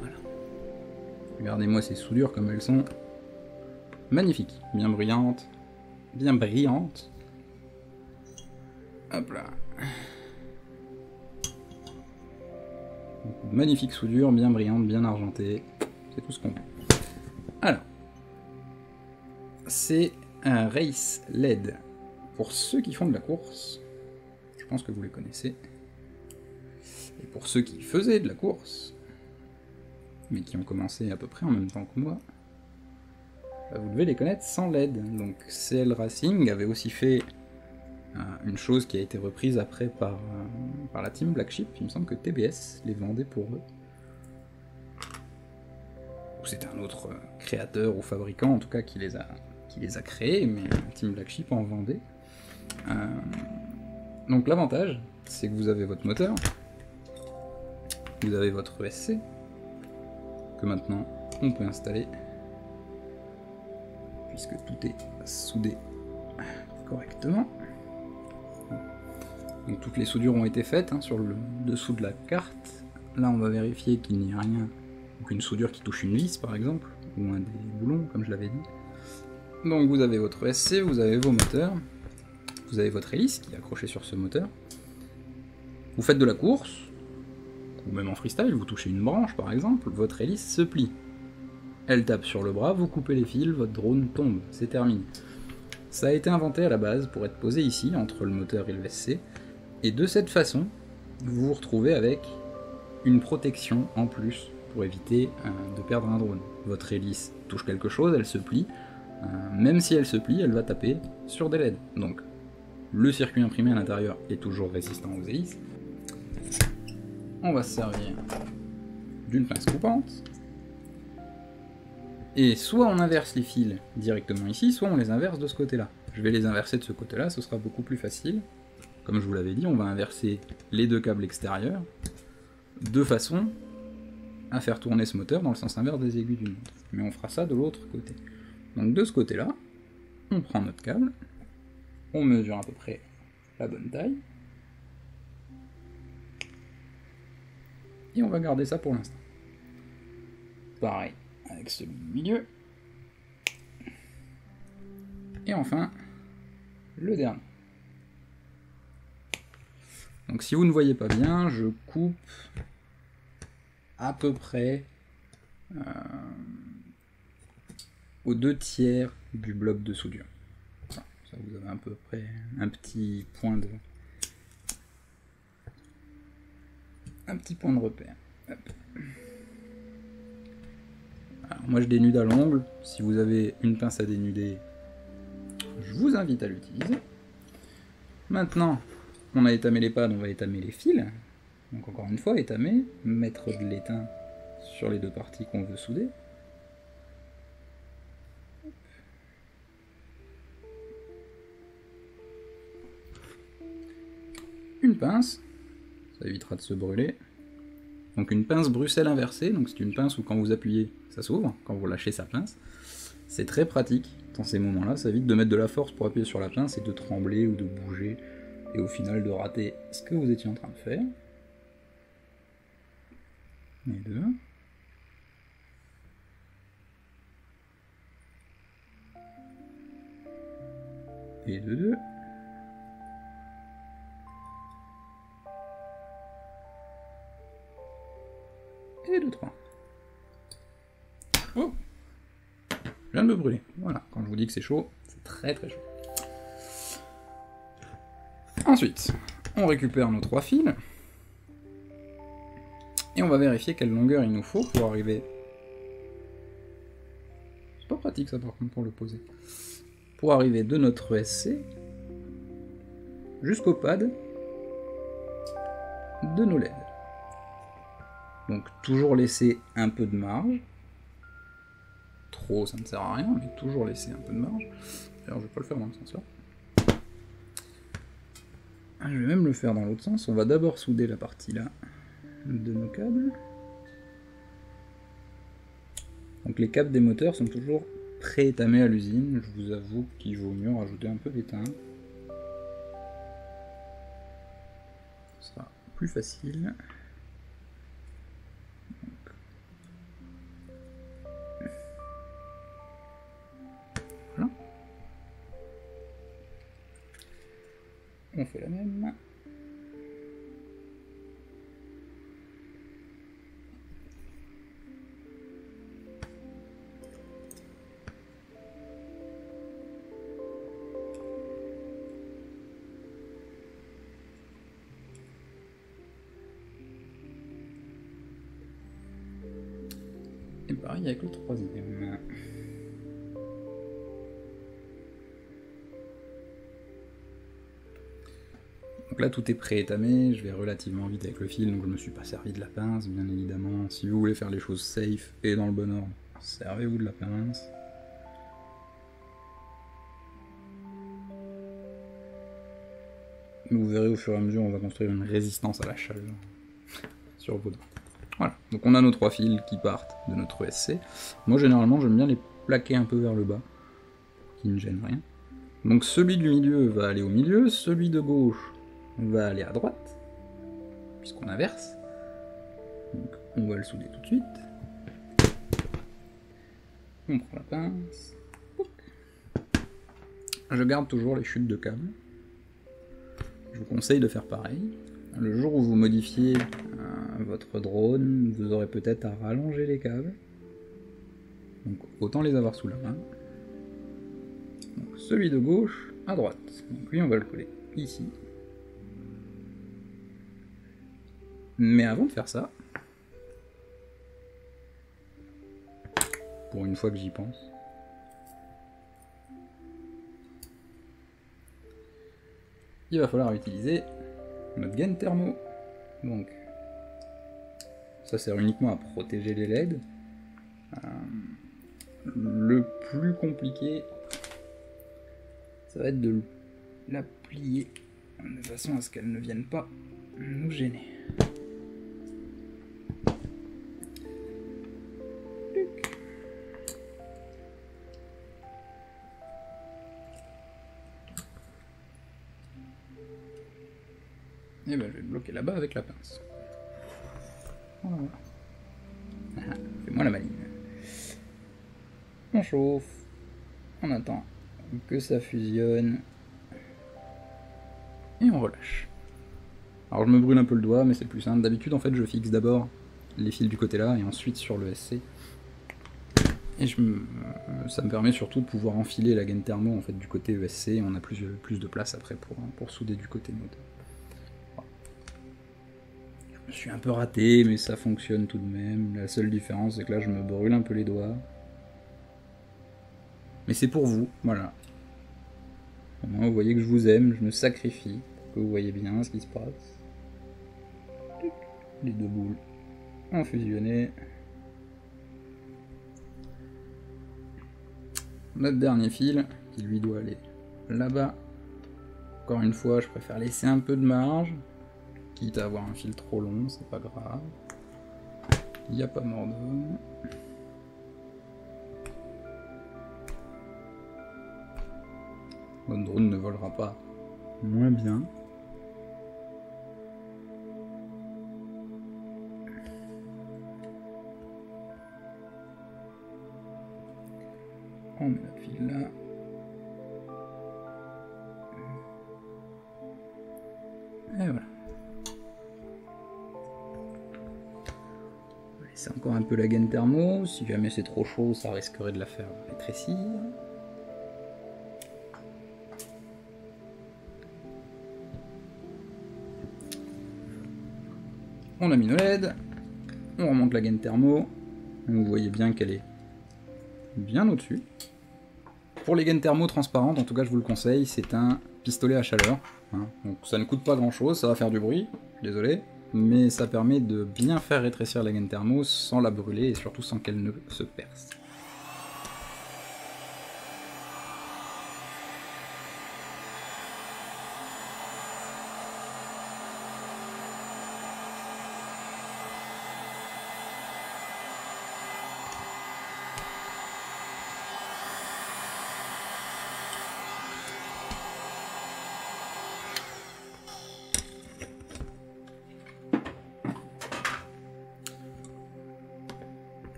Voilà. Regardez-moi ces soudures comme elles sont magnifiques, bien brillantes, bien brillantes. Hop là. Magnifique soudure, bien brillante, bien argentée. C'est tout ce qu'on veut. Alors, c'est un Race LED. Pour ceux qui font de la course, je pense que vous les connaissez. Et pour ceux qui faisaient de la course, mais qui ont commencé à peu près en même temps que moi, bah vous devez les connaître sans LED. Donc CL Racing avait aussi fait une chose qui a été reprise après par la team Black Sheep. Il me semble que TBS les vendait pour eux. Ou c'était un autre créateur ou fabricant en tout cas qui les a créés, mais team Black Sheep en vendait. Donc l'avantage, c'est que vous avez votre moteur, vous avez votre ESC, que maintenant on peut installer, puisque tout est soudé correctement. Donc toutes les soudures ont été faites sur le dessous de la carte. Là on va vérifier qu'il n'y a rien, aucune soudure qui touche une vis par exemple, ou un des boulons comme je l'avais dit. Donc vous avez votre ESC, vous avez vos moteurs, vous avez votre hélice qui est accrochée sur ce moteur. Vous faites de la course, ou même en freestyle, vous touchez une branche par exemple, votre hélice se plie. Elle tape sur le bras, vous coupez les fils, votre drone tombe, c'est terminé. Ça a été inventé à la base pour être posé ici, entre le moteur et le SC, et de cette façon, vous vous retrouvez avec une protection en plus pour éviter de perdre un drone. Votre hélice touche quelque chose, elle se plie, même si elle se plie, elle va taper sur des LED. Donc le circuit imprimé à l'intérieur est toujours résistant aux hélices. On va se servir d'une pince coupante. Et soit on inverse les fils directement ici, soit on les inverse de ce côté-là. Je vais les inverser de ce côté-là, ce sera beaucoup plus facile. Comme je vous l'avais dit, on va inverser les deux câbles extérieurs, de façon à faire tourner ce moteur dans le sens inverse des aiguilles d'une montre. Mais on fera ça de l'autre côté. Donc de ce côté-là, on prend notre câble, on mesure à peu près la bonne taille, et on va garder ça pour l'instant. Pareil avec celui du milieu. Et enfin, le dernier. Donc si vous ne voyez pas bien, je coupe à peu près aux 2/3 du bloc de soudure. Enfin, ça vous avez à peu près un petit point de repère. Hop. Alors moi je dénude à l'ongle, si vous avez une pince à dénuder, je vous invite à l'utiliser. Maintenant, on a étamé les pads, on va étamer les fils. Donc encore une fois, étamer, mettre de l'étain sur les deux parties qu'on veut souder. Une pince, ça évitera de se brûler. Donc une pince Bruxelles inversée, donc c'est une pince où quand vous appuyez, ça s'ouvre, quand vous lâchez sa pince. C'est très pratique dans ces moments-là, ça évite de mettre de la force pour appuyer sur la pince et de trembler ou de bouger, et au final de rater ce que vous étiez en train de faire. Et deux. Et deux. Et 2, 3. Oh, viens de me brûler. Voilà, quand je vous dis que c'est chaud, c'est très très chaud. Ensuite, on récupère nos 3 fils. Et on va vérifier quelle longueur il nous faut pour arriver... C'est pas pratique ça par contre pour le poser. Pour arriver de notre ESC jusqu'au pad de nos LED. Donc toujours laisser un peu de marge. Trop ça ne sert à rien, mais toujours laisser un peu de marge. Alors je vais pas le faire dans le sens là. Je vais même le faire dans l'autre sens. On va d'abord souder la partie là de nos câbles. Donc les câbles des moteurs sont toujours pré-étamés à l'usine. Je vous avoue qu'il vaut mieux rajouter un peu d'étain. Ce sera plus facile. Voilà. On fait la même. Et pareil avec le troisième. Donc là tout est pré-étamé, je vais relativement vite avec le fil, donc je me suis pas servi de la pince, bien évidemment. Si vous voulez faire les choses safe et dans le bon ordre, servez-vous de la pince. Vous verrez au fur et à mesure, on va construire une résistance à la chaleur sur vos doigts. Voilà, donc on a nos 3 fils qui partent de notre ESC. Moi généralement j'aime bien les plaquer un peu vers le bas, pour qu'ils ne gênent rien. Donc celui du milieu va aller au milieu, celui de gauche va aller à droite, puisqu'on inverse. Donc on va le souder tout de suite. On prend la pince. Je garde toujours les chutes de câbles. Je vous conseille de faire pareil. Le jour où vous modifiez votre drone, vous aurez peut-être à rallonger les câbles. Donc autant les avoir sous la main. Donc, celui de gauche à droite. Donc lui on va le coller ici. Mais avant de faire ça, pour une fois que j'y pense, il va falloir utiliser notre gaine thermo. Donc ça sert uniquement à protéger les LED. Le plus compliqué, ça va être de la plier de façon à ce qu'elle ne vienne pas nous gêner. Et ben je vais le bloquer là-bas avec la pince. Voilà. Fais-moi la maline. On chauffe, on attend que ça fusionne, et on relâche. Alors je me brûle un peu le doigt, mais c'est plus simple. D'habitude en fait je fixe d'abord les fils du côté là, et ensuite sur le SC. Et ça me permet surtout de pouvoir enfiler la gaine thermo en fait, du côté ESC, on a plus de place après pour souder du côté moteur. Je suis un peu raté, mais ça fonctionne tout de même. La seule différence, c'est que là, je me brûle un peu les doigts. Mais c'est pour vous, voilà. Au moins, vous voyez que je vous aime, je me sacrifie, pour que vous voyez bien ce qui se passe. Les 2 boules ont fusionné. Notre dernier fil, qui lui doit aller là-bas. Encore une fois, je préfère laisser un peu de marge. Quitte à avoir un fil trop long, c'est pas grave. Il n'y a pas mort d'homme. Notre drone ne volera pas moins bien. On met notre fil là. Et voilà. encore un peu la gaine thermo, si jamais c'est trop chaud, ça risquerait de la faire rétrécir. On a mis nos LED, on remonte la gaine thermo, vous voyez bien qu'elle est bien au-dessus. Pour les gaines thermo transparentes, en tout cas je vous le conseille, c'est un pistolet à chaleur. Hein. Donc ça ne coûte pas grand chose, ça va faire du bruit, désolé, mais ça permet de bien faire rétrécir la gaine thermo sans la brûler et surtout sans qu'elle ne se perce.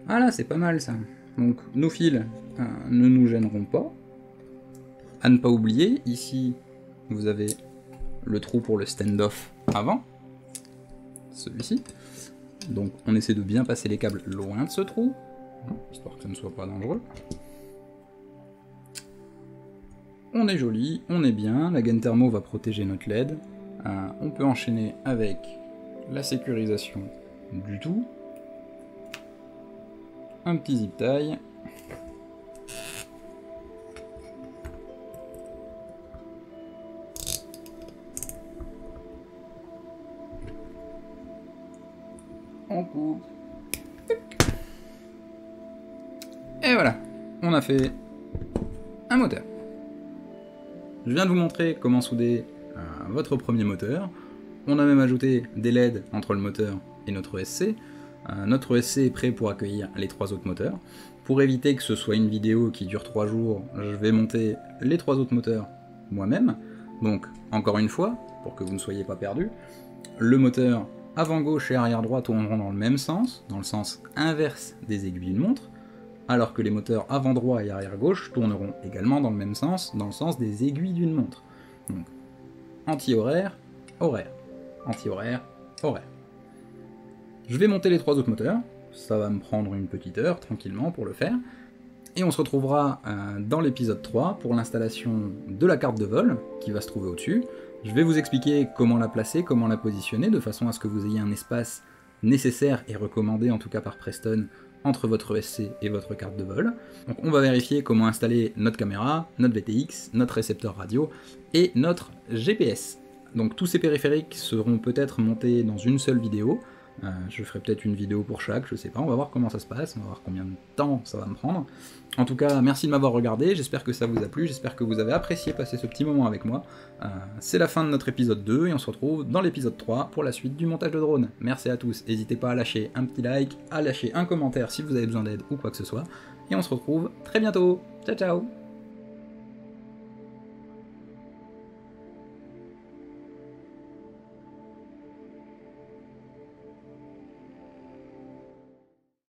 Voilà, c'est pas mal ça. Donc nos fils ne nous gêneront pas. À ne pas oublier, ici vous avez le trou pour le stand-off avant, celui-ci. Donc on essaie de bien passer les câbles loin de ce trou, histoire que ça ne soit pas dangereux. On est joli, on est bien, la gaine thermo va protéger notre LED. On peut enchaîner avec la sécurisation du tout. Un petit zip tie. On coupe. Et voilà, on a fait un moteur. Je viens de vous montrer comment souder votre premier moteur. On a même ajouté des LED entre le moteur et notre ESC. Notre ESC est prêt pour accueillir les 3 autres moteurs. Pour éviter que ce soit une vidéo qui dure 3 jours, je vais monter les 3 autres moteurs moi-même. Donc, encore une fois, pour que vous ne soyez pas perdus, le moteur avant gauche et arrière droit tourneront dans le même sens, dans le sens inverse des aiguilles d'une montre, alors que les moteurs avant droit et arrière gauche tourneront également dans le même sens, dans le sens des aiguilles d'une montre. Donc, anti-horaire, horaire, anti-horaire, horaire. Je vais monter les 3 autres moteurs, ça va me prendre une petite heure tranquillement pour le faire, et on se retrouvera dans l'épisode 3 pour l'installation de la carte de vol qui va se trouver au-dessus. Je vais vous expliquer comment la placer, comment la positionner, de façon à ce que vous ayez un espace nécessaire et recommandé en tout cas par Preston entre votre ESC et votre carte de vol. Donc on va vérifier comment installer notre caméra, notre VTX, notre récepteur radio et notre GPS. Donc tous ces périphériques seront peut-être montés dans une seule vidéo. Je ferai peut-être une vidéo pour chaque, je sais pas, on va voir comment ça se passe, on va voir combien de temps ça va me prendre. En tout cas, merci de m'avoir regardé, j'espère que ça vous a plu, j'espère que vous avez apprécié passer ce petit moment avec moi. C'est la fin de notre épisode 2 et on se retrouve dans l'épisode 3 pour la suite du montage de drone. Merci à tous, n'hésitez pas à lâcher un petit like, à lâcher un commentaire si vous avez besoin d'aide ou quoi que ce soit, et on se retrouve très bientôt. Ciao ciao.